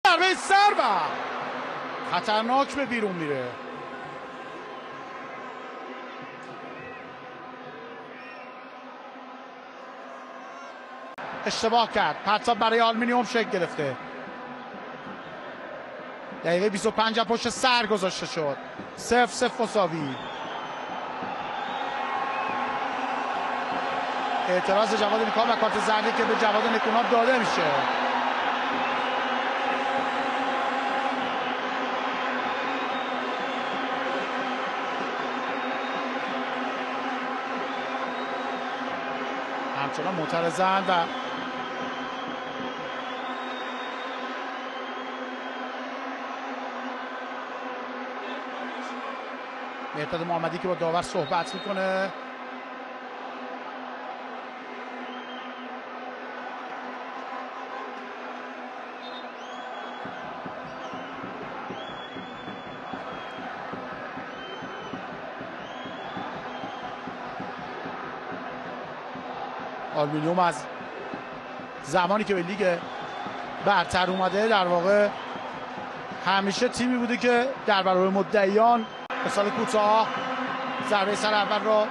ضربه سر و خطرناک به بیرون میره. اشتباه کرد. پرتاب برای آلومینیوم شکل گرفته. دقیقه 25 پشت سر گذاشته شد. 0-0 مساوی. اعتراض جواد نیکا و کارت زردی که به جواد نکوناب داده میشه. همچنان معترضند و مهرداد محمدی که با داور صحبت میکنه. آلومینیوم از زمانی که به لیگ برتر اومده در واقع همیشه تیمی بوده که در برابر مدعیان به سال کوتاه ضربه سر اول را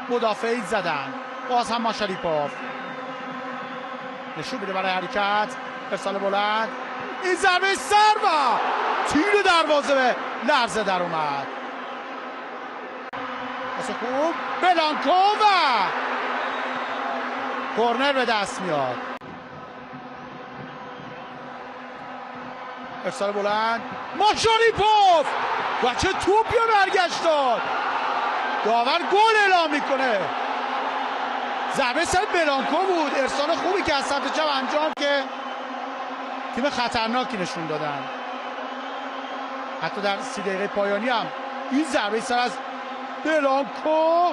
مدافعی زدن. باز هم ماشاریپوف نشون میده برای حرکت. ارسال بلند. این ضربه سر و تیر دروازه به لرزه در اومد. پاس خوب بلانکو و کورنر به دست میاد. ارسال بلند. ماشاریپوف و چه توپی برگشت داد. داور گل اعلام میکنه. ضربه سر بلانکو بود. ارسال خوبی که از سمت چپ انجام که تیم خطرناکی نشون دادن. حتی در 30 دقیقه پایانی هم این ضربه سر از بلانکو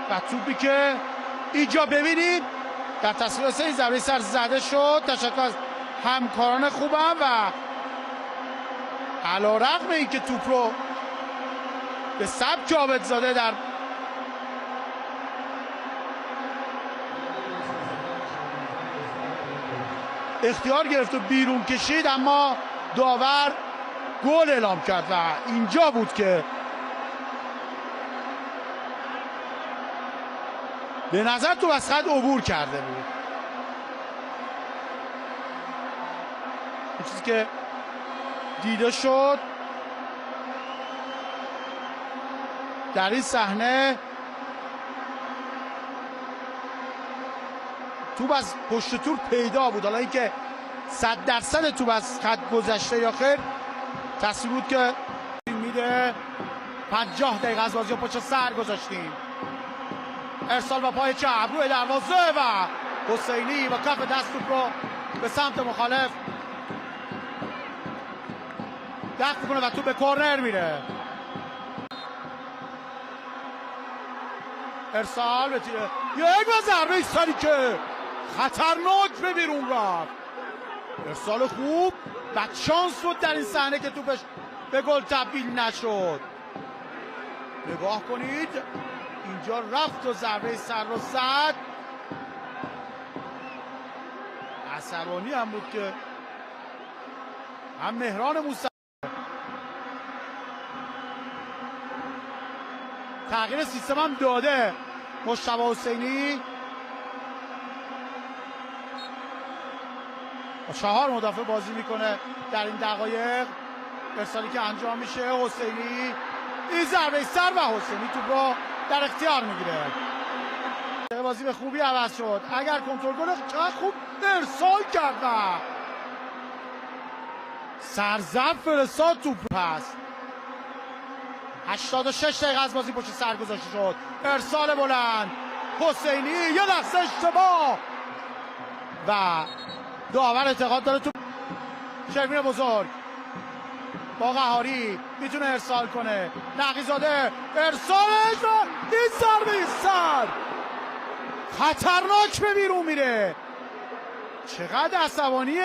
و توپی که اینجا ببینید در تصویر این ضربه سر زده شد. تشکر از همکاران خوبم و علیرغم اینکه توپ رو به سبک جاودزاده در اختیار گرفت و بیرون کشید، اما داور گل اعلام کرد و اینجا بود که به نظر تو از خط عبور کرده بود. این چیزی که دیده شد در این صحنه، توپ از پشت تور پیدا بود. حالا اینکه 100% توپ از خط گذشته یا خیر تصویر بود که میده. 50 دقیقه از بازی پشت سر گذاشتیم. ارسال با پای چپ روی دروازه و حسینی با کف دست توپ رو به سمت مخالف دفع میکنه و توپ به کورنر میره. ارسال به تیره یک و ضربه سری که خطرناک به بیرون رفت. ارسال خوب، بد شانس بود در این صحنه که توپش به گل تبدیل نشد. نگاه کنید اینجا رفت و ضربه سر رو زد. عصبانی هم بود که هم مهران موسی تغییر سیستم هم داده. مجتبی حسینی با 4 مدافع بازی میکنه در این دقایق. ارسالی که انجام میشه، حسینی این ضربه سر و حسینی توپ رو در اختیار میگیره. بازی به خوبی عوض شد. اگر کنترل کنه چقدر خوب ارسال کرد و سرزب فرستاد توپ پس. 86 دقیقه از بازی پشت سر گذاشته شد. ارسال بلند حسینی یه لحظه اشتباه و داور اعتقاد داره تو شرمین بزرگ با قهاری میتونه ارسال کنه. نقی‌زاده ارسالش و این ضربه سر خطرناک به بیرون میره. چقدر عصبانیه.